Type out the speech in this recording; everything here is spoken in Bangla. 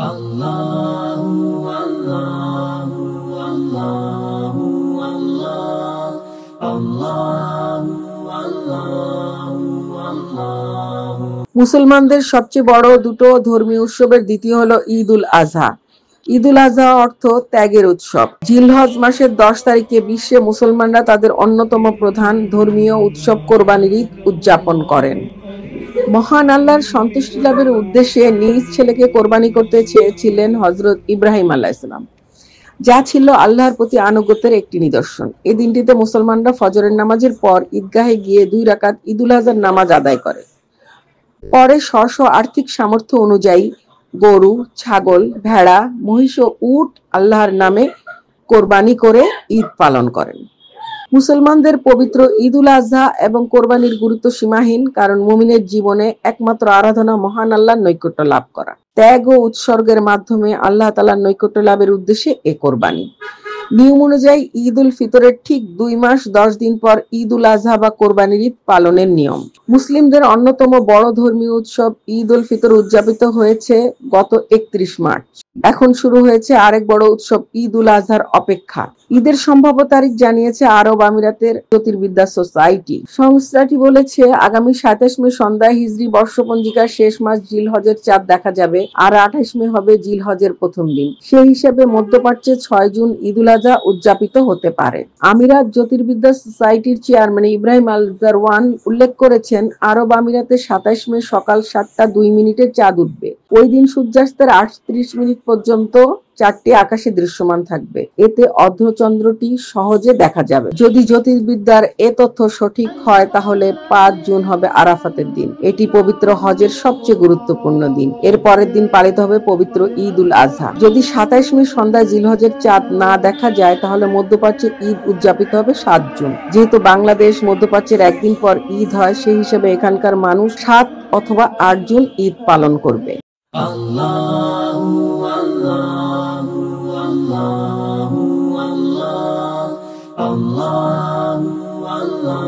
আল্লাহু আল্লাহু আল্লাহু আল্লাহ আল্লাহু আল্লাহু আল্লাহু। মুসলমানদের সবচেয়ে বড় দুটো ধর্মীয় উৎসবের দ্বিতীয় হলো ঈদ উল আজহা। ঈদ উল আজহা অর্থ ত্যাগের উৎসব। জিলহজ মাসের 10 তারিখে বিশ্বে মুসলমানরা তাদের অন্যতম প্রধান ধর্মীয় উৎসব কোরবানির ঈদ উদযাপন করেন। মহান আল্লাহর সন্তুষ্টি লাভের উদ্দেশ্যে নিজ ছেলেকে কোরবানি করতে চেয়েছিলেন হযরত ইব্রাহিম আলাইহিস সালাম, যা ছিল আল্লাহর প্রতি আনুগত্যের একটি নিদর্শন। এই দিনটিতে মুসলমানরা ফজরের নামাজের পর ঈদগাহে গিয়ে 2 রাকাত ঈদ উল আজহার নামাজ আদায় করে। পরে স্ব আর্থিক সামর্থ্য অনুযায়ী গরু, ছাগল, ভেড়া, মহিষ ও উট আল্লাহর নামে কোরবানি করে ঈদ পালন করেন। মুসলমানদের পবিত্র ঈদ উল আজহা এবং কোরবানির গুরুত্ব সীমাহীন, কারণ মুমিনের জীবনে একমাত্র আরাধনা মহান আল্লাহর নৈকট্য লাভ করা। ত্যাগ ও উৎসর্গের মাধ্যমে আল্লাহ তাআলার নৈকট্য লাভের উদ্দেশ্যে এ কোরবানি। নিয়ম অনুযায়ী ঈদ উল ফিতরের ঠিক 2 মাস 10 দিন পর ঈদ উল আজহা বা কোরবানির ঈদ পালনের নিয়ম। মুসলিমদের অন্যতম বড় ধর্মীয় উৎসব ঈদ উল ফিতর উদযাপিত হয়েছে গত 31 মার্চ। এখন শুরু হয়েছে আরেক বড় উৎসব ঈদ উল আজহার অপেক্ষা। ঈদের সম্ভাব্য তারিখ জানিয়েছে আরব আমিরাতের জ্যোতির্বিদ্যা সোসাইটি। সংস্থাটি বলেছে, আগামী 27 মে সন্ধ্যায় হিজরি বর্ষপঞ্জিকার শেষ মাস জিলহজের চাঁদ দেখা যাবে, আর 28 মে হবে জিলহজের প্রথম দিন। সেই হিসেবে মধ্যপ্রাচ্যে 6 জুন ঈদ উল আজহা উদযাপিত হতে পারে। আমিরাত জ্যোতির্বিদ্যা সোসাইটির চেয়ারম্যান ইব্রাহিম আল জারওয়ান উল্লেখ করেছেন, আরব আমিরাতে 27 মে সকাল 7টা 2 মিনিটে চাঁদ উঠবে। ওই দিন সূর্যাস্তের 38 মিনিট পর্যন্ত চাঁদটি আকাশে দৃশ্যমান থাকবে। এতে অর্ধচন্দ্রটি সহজে দেখা যাবে। যদি জ্যোতির্বিদ্যার এ তথ্য সঠিক হয়, তাহলে 5 জুন হবে আরাফাতের দিন। এটি পবিত্র হজের সবচেয়ে গুরুত্বপূর্ণ দিন। এর পরের দিন পালিত হবে পবিত্র ঈদ উল আজহা। যদি 27 মে সন্ধ্যায় জিলহজের চাঁদ না দেখা যায়, তাহলে মধ্যপ্রাচ্যে ঈদ উদযাপিত হবে 7 জুন। যেহেতু বাংলাদেশ মধ্যপ্রাচ্যের একদিন পর ঈদ হয়, সেই হিসেবে এখানকার মানুষ 7 অথবা 8 জুন ঈদ পালন করবে। আল্লাহু আল্লাহু আল্লাহু আল্লাহ আল্লাহু আল্লাহ।